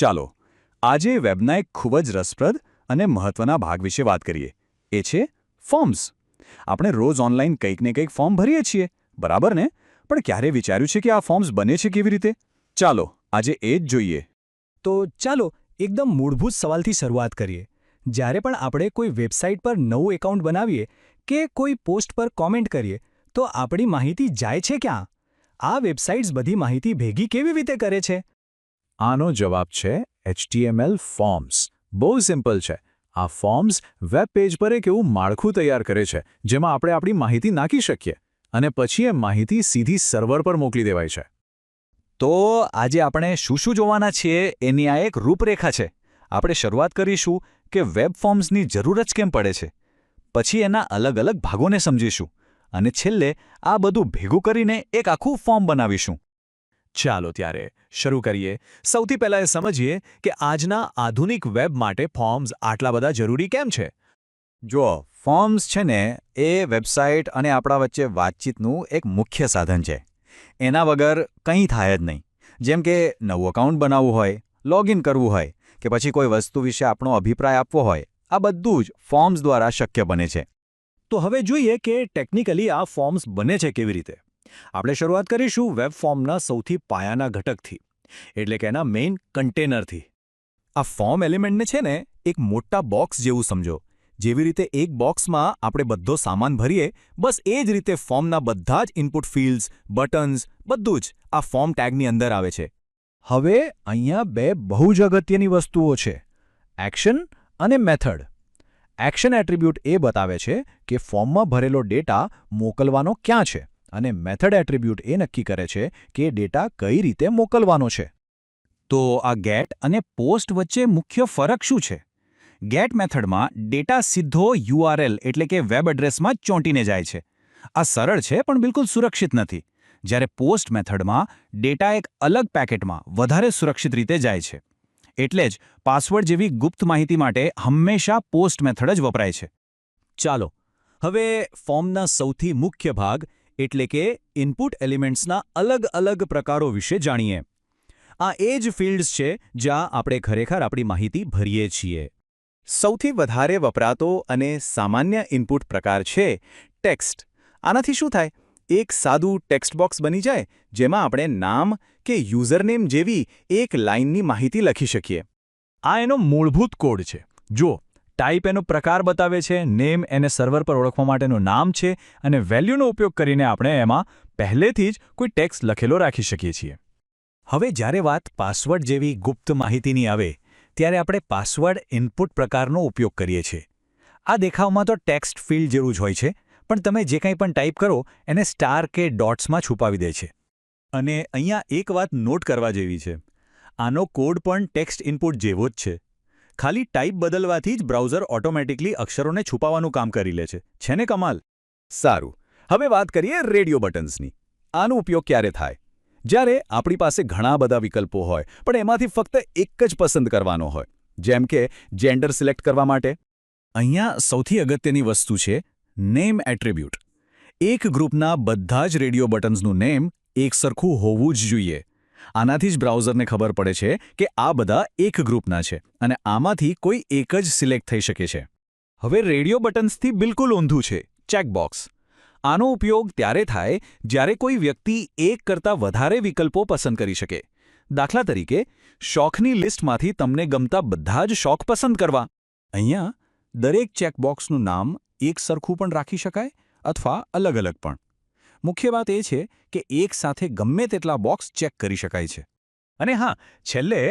ચાલો આજે વેબના એક ખૂબ જ રસપ્રદ અને મહત્વના ભાગ વિશે વાત કરીએ. એ છે ફોર્મ્સ. આપણે રોજ ઓનલાઈન કંઈક ને કંઈક ફોર્મ ભરીએ છીએ, બરાબર ને? પણ ક્યારે વિચાર્યું છે કે આ ફોર્મ્સ બને છે કેવી રીતે? ચાલો આજે એ જ જોઈએ. તો ચાલો એકદમ મૂળભૂત સવાલથી શરૂઆત કરીએ. જ્યારે પણ આપણે કોઈ વેબસાઇટ પર નવું એકાઉન્ટ બનાવીએ કે કોઈ પોસ્ટ પર કોમેન્ટ કરીએ તો આપણી માહિતી જાય છે ક્યાં? આ વેબસાઇટ્સ બધી માહિતી ભેગી કેવી રીતે કરે છે? આનો જવાબ છે HTML ફોર્મ્સ. બહુ સિમ્પલ છે. આ ફોર્મ્સ વેબ પેજ પર એક એવું માળખું તૈયાર કરે છે જેમાં આપણે આપણી માહિતી નાખી શકીએ અને પછી એ માહિતી સીધી સર્વર પર મોકલી દેવાય છે. તો આજે આપણે શું જોવાના છીએ એની આ એક રૂપરેખા છે. આપણે શરૂઆત કરીશું કે વેબ ફોર્મ્સની જરૂર જ કેમ પડે છે, પછી એના અલગ અલગ ભાગોને સમજીશું અને છેલ્લે આ બધું ભેગું કરીને એક આખું ફોર્મ બનાવીશું. ચાલો ત્યારે શરૂ કરીએ. સૌથી પહેલાં એ સમજીએ કે આજના આધુનિક વેબ માટે ફોર્મ્સ આટલા બધા જરૂરી કેમ છે. જુઓ, ફોર્મ્સ છે ને એ વેબસાઇટ અને આપણા વચ્ચે વાતચીતનું એક મુખ્ય સાધન છે. એના વગર કંઈ થાય જ નહીં. જેમ કે નવું એકાઉન્ટ બનાવવું હોય, લોગિન કરવું હોય કે પછી કોઈ વસ્તુ વિશે આપણો અભિપ્રાય આપવો હોય, આ બધું જ ફોર્મ્સ દ્વારા શક્ય બને છે. તો હવે જોઈએ કે ટેકનિકલી આ ફોર્મ્સ બને છે કેવી રીતે. આપણે શરૂઆત કરીશું વેબ ફોર્મના સૌથી પાયાના ઘટકથી, એટલે કે એના મેઇન કન્ટેનરથી. આ ફોર્મ એલિમેન્ટને છે ને એક મોટા બોક્સ જેવું સમજો. જેવી રીતે એક બોક્સમાં આપણે બધો સામાન ભરીએ, બસ એ જ રીતે ફોર્મના બધા જ ઇનપુટ ફિલ્ડ્સ, બટન્સ, બધું જ આ ફોર્મ ટેગની અંદર આવે છે. હવે અહીંયા બે બહુ જ અગત્યની વસ્તુઓ છે: એક્શન અને મેથડ. એક્શન એટ્રીબ્યુટ એ બતાવે છે કે ફોર્મમાં ભરેલો ડેટા મોકલવાનો ક્યાં છે, અને મેથડ એટ્રીબ્યુટ એ નક્કી કરે છે કે ડેટા કઈ રીતે મોકલવાનો છે. તો આ ગેટ અને પોસ્ટ વચ્ચે મુખ્ય ફરક શું છે? ગેટ મેથડમાં ડેટા સીધો URL એટલે કે વેબ એડ્રેસમાં જ ચોંટીને જાય છે. આ સરળ છે પણ બિલકુલ સુરક્ષિત નથી. જ્યારે પોસ્ટ મેથડમાં ડેટા એક અલગ પેકેટમાં વધારે સુરક્ષિત રીતે જાય છે. એટલે જ પાસવર્ડ જેવી ગુપ્ત માહિતી માટે હંમેશા પોસ્ટ મેથડ જ વપરાય છે. ચાલો હવે ફોર્મના સૌથી મુખ્ય ભાગ એટલે કે ઇનપુટ એલિમેન્ટ્સના અલગ અલગ પ્રકારો વિશે જાણીએ. આ એ જ ફિલ્ડ્સ છે જ્યાં આપણે ખરેખર આપણી માહિતી ભરીએ છીએ. સૌથી વધારે વપરાતો અને સામાન્ય ઇનપુટ પ્રકાર છે ટેક્સ્ટ. આનાથી શું થાય? એક સાદું ટેક્સ્ટ બોક્સ બની જાય જેમાં આપણે નામ કે યુઝરનેમ જેવી એક લાઇનની માહિતી લખી શકીએ. આ એનો મૂળભૂત કોડ છે. જુઓ, ટાઈપ એનો પ્રકાર બતાવે છે, નેમ એને સર્વર પર ઓળખવા માટેનું નામ છે, અને વેલ્યુનો ઉપયોગ કરીને આપણે એમાં પહેલેથી જ કોઈ ટેક્સ્ટ લખેલો રાખી શકીએ છીએ. હવે જ્યારે વાત પાસવર્ડ જેવી ગુપ્ત માહિતીની આવે ત્યારે આપણે પાસવર્ડ ઇનપુટ પ્રકારનો ઉપયોગ કરીએ છીએ. આ દેખાવમાં તો ટેક્સ્ટ ફિલ્ડ જેવું જ હોય છે, પણ તમે જે કંઈ પણ ટાઈપ કરો એને સ્ટાર કે ડોટ્સમાં છુપાવી દે છે. અને અહીંયા એક વાત નોટ કરવા જેવી છે. આનો કોડ પણ ટેક્સ્ટ ઇનપુટ જેવો જ છે. ખાલી ટાઈપ બદલવાથી જ બ્રાઉઝર ઓટોમેટિકલી અક્ષરોને છુપાવવાનું કામ કરી લે છે. છે ને કમાલ? સારું, હવે વાત કરીએ રેડિયો બટન્સની. આનો ઉપયોગ ક્યારે થાય? જ્યારે આપણી પાસે ઘણા બધા વિકલ્પો હોય પણ એમાંથી ફક્ત એક જ પસંદ કરવાનો હોય, જેમ કે જેન્ડર સિલેક્ટ કરવા માટે. અહીંયા સૌથી અગત્યની વસ્તુ છે નેમ એટ્રીબ્યુટ. એક ગ્રુપના બધા જ રેડિયો બટન્સનું નેમ એક સરખું હોવું જ જોઈએ. આનાથી જ બ્રાઉઝરને ખબર પડે છે કે આ બધા એક ગ્રુપના છે અને આમાંથી કોઈ એક જ સિલેક્ટ થઈ શકે છે. હવે રેડિયો બટન્સથી બિલકુલ ઊંધું છે ચેકબોક્સ. આનો ઉપયોગ ત્યારે થાય જ્યારે કોઈ વ્યક્તિ એક કરતાં વધારે વિકલ્પો પસંદ કરી શકે. દાખલા તરીકે, શોખની લિસ્ટમાંથી તમને ગમતા બધા જ શોખ પસંદ કરવા. અહીંયા દરેક ચેકબોક્સનું નામ એક સરખું પણ રાખી શકાય અથવા અલગ અલગ પણ. મુખ્ય વાત એ છે કે એક સાથે ગમે તેટલા બોક્સ ચેક કરી શકાય છે. અને હા, છેલ્લે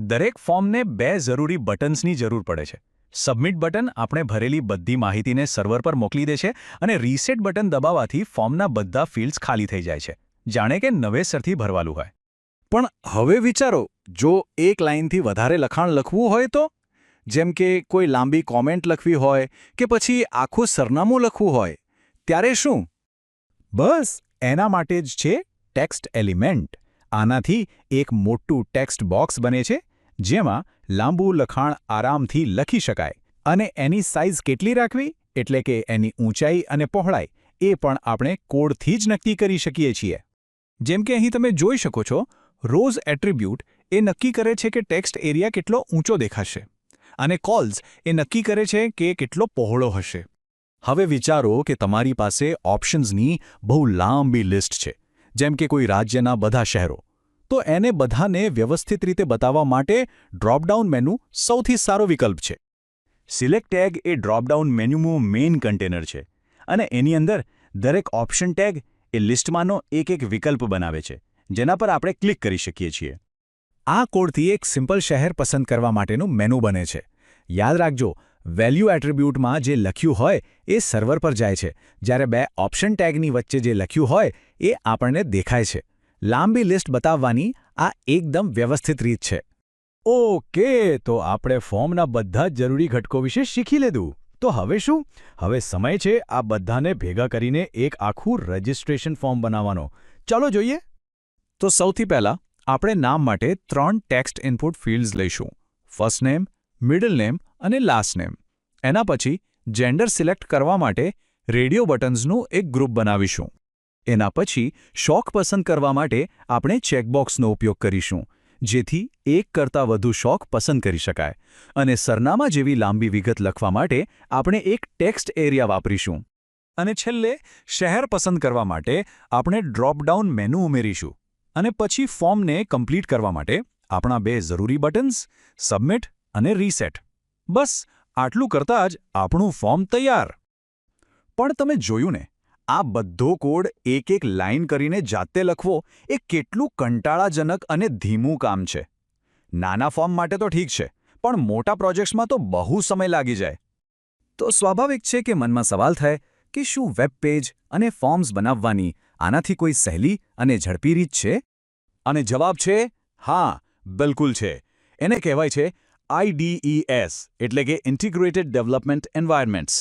દરેક ફોર્મને બે જરૂરી બટન્સની જરૂર પડે છે. સબમિટ બટન આપણે ભરેલી બધી માહિતીને સર્વર પર મોકલી દે છે અને રીસેટ બટન દબાવવાથી ફોર્મના બધા ફિલ્ડ્સ ખાલી થઈ જાય છે, જાણે કે નવેસરથી ભરવાલું હોય. પણ હવે વિચારો, જો એક લાઇનથી વધારે લખાણ લખવું હોય તો? જેમ કે કોઈ લાંબી કોમેન્ટ લખવી હોય કે પછી આખું સરનામું લખવું હોય, ત્યારે શું? બસ એના માટે જ છે ટેક્સ્ટ એલિમેન્ટ. આનાથી એક મોટું ટેક્સ્ટ બોક્સ બને છે જેમાં લાંબુ લખાણ આરામથી લખી શકાય. અને એની સાઇઝ કેટલી રાખવી, એટલે કે એની ઊંચાઈ અને પહોળાઈ, એ પણ આપણે કોડથી જ નક્કી કરી શકીએ છીએ. જેમ કે અહીં તમે જોઈ શકો છો, રોઝ એટ્રીબ્યુટ એ નક્કી કરે છે કે ટેક્સ્ટ એરિયા કેટલો ઊંચો દેખાશે અને કોલ્સ એ નક્કી કરે છે કે કેટલો પહોળો હશે. હવે વિચારો કે તમારી પાસે ઓપ્શન્સની બહુ લાંબી લિસ્ટ છે, જેમ કે કોઈ રાજ્યના બધા શહેરો. તો એને બધાને વ્યવસ્થિત રીતે બતાવવા માટે ડ્રોપડાઉન મેનુ સૌથી સારો વિકલ્પ છે. સિલેક્ટ ટેગ એ ડ્રોપડાઉન મેન્યુનું મેઇન કન્ટેનર છે અને એની અંદર દરેક ઓપ્શન ટેગ એ લિસ્ટમાંનો એક વિકલ્પ બનાવે છે, જેના પર આપણે ક્લિક કરી શકીએ છીએ. આ કોડથી એક સિમ્પલ શહેર પસંદ કરવા માટેનું મેનુ બને છે. યાદ રાખજો, વેલ્યુ એટ્રીબ્યુટમાં જે લખ્યું હોય એ સર્વર પર જાય છે, જ્યારે બે ઓપ્શન ટેગની વચ્ચે જે લખ્યું હોય એ આપણને દેખાય છે. લાંબી લિસ્ટ બતાવવાની આ એકદમ વ્યવસ્થિત રીત છે. ઓકે, તો આપણે ફોર્મના બધા જ જરૂરી ઘટકો વિશે શીખી લીધું. તો હવે શું? હવે સમય છે આ બધાને ભેગા કરીને એક આખું રજિસ્ટ્રેશન ફોર્મ બનાવવાનો. ચાલો જોઈએ. તો સૌથી પહેલાં આપણે નામ માટે 3 ટેક્સ્ટ ઇનપુટ ફિલ્ડ્સ લઈશું: ફર્સ્ટ નેમ, મિડલ નેમ અને લાસ્ટ નેમ. એના પછી જેન્ડર સિલેક્ટ કરવા માટે રેડિયો બટન્સનું એક ગ્રુપ બનાવીશું. એના પછી શોખ પસંદ કરવા માટે આપણે ચેકબોક્સનો ઉપયોગ કરીશું, જેથી એક કરતાં વધુ શોખ પસંદ કરી શકાય. અને સરનામા જેવી લાંબી વિગત લખવા માટે આપણે એક ટેક્સ્ટ એરિયા વાપરીશું. અને છેલ્લે શહેર પસંદ કરવા માટે આપણે ડ્રોપડાઉન મેનુ ઉમેરીશું. અને પછી ફોર્મને કમ્પ્લીટ કરવા માટે આપણા 2 જરૂરી બટન્સ, સબમિટ અને રીસેટ. બસ આટલું કરતાં જ આપણું ફોર્મ તૈયાર. પણ તમે જોયું ને, આ બધો કોડ એક લાઇન કરીને જાતે લખવો એ કેટલું કંટાળાજનક અને ધીમું કામ છે. નાના ફોર્મ માટે તો ઠીક છે, પણ મોટા પ્રોજેક્ટ્સમાં તો બહુ સમય લાગી જાય. તો સ્વાભાવિક છે કે મનમાં સવાલ થાય કે શું વેબ પેજ અને ફોર્મ્સ બનાવવાની આનાથી કોઈ સહેલી અને ઝડપી રીત છે? અને જવાબ છે હા, બિલકુલ છે. એને કહેવાય છે IDES, એટલે કે ઇન્ટિગ્રેટેડ ડેવલપમેન્ટ એન્વાયરમેન્ટ્સ.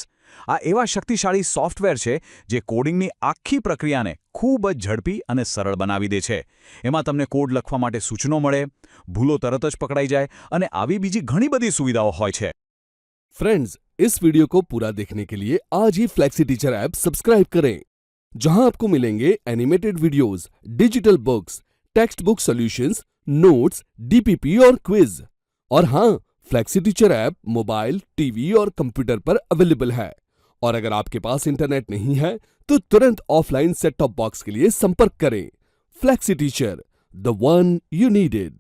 આ એવા શક્તિશાળી સોફ્ટવેર છે જે કોડિંગની આખી પ્રક્રિયાને ખૂબ જ ઝડપી અને સરળ બનાવી દે છે. એમાં તમને કોડ લખવા માટે સૂચનો મળે, ભૂલો તરત જ પકડાઈ જાય અને આવી બીજી ઘણી બધી સુવિધાઓ હોય છે. फ्रेंड्स, इस वीडियो को पूरा देखने के लिए आज ही फ्लेक्सी टीचर ऐप सब्सक्राइब करें, जहां आपको मिलेंगे animated videos, digital books, text book solutions, notes, DPP और क्विज. और हाँ, flexi teacher app mobile, TV और कंप्यूटर पर अवेलेबल है. और अगर आपके पास इंटरनेट नहीं है तो तुरंत ऑफलाइन सेट टॉप बॉक्स के लिए संपर्क करें. Flexi teacher, the one you needed.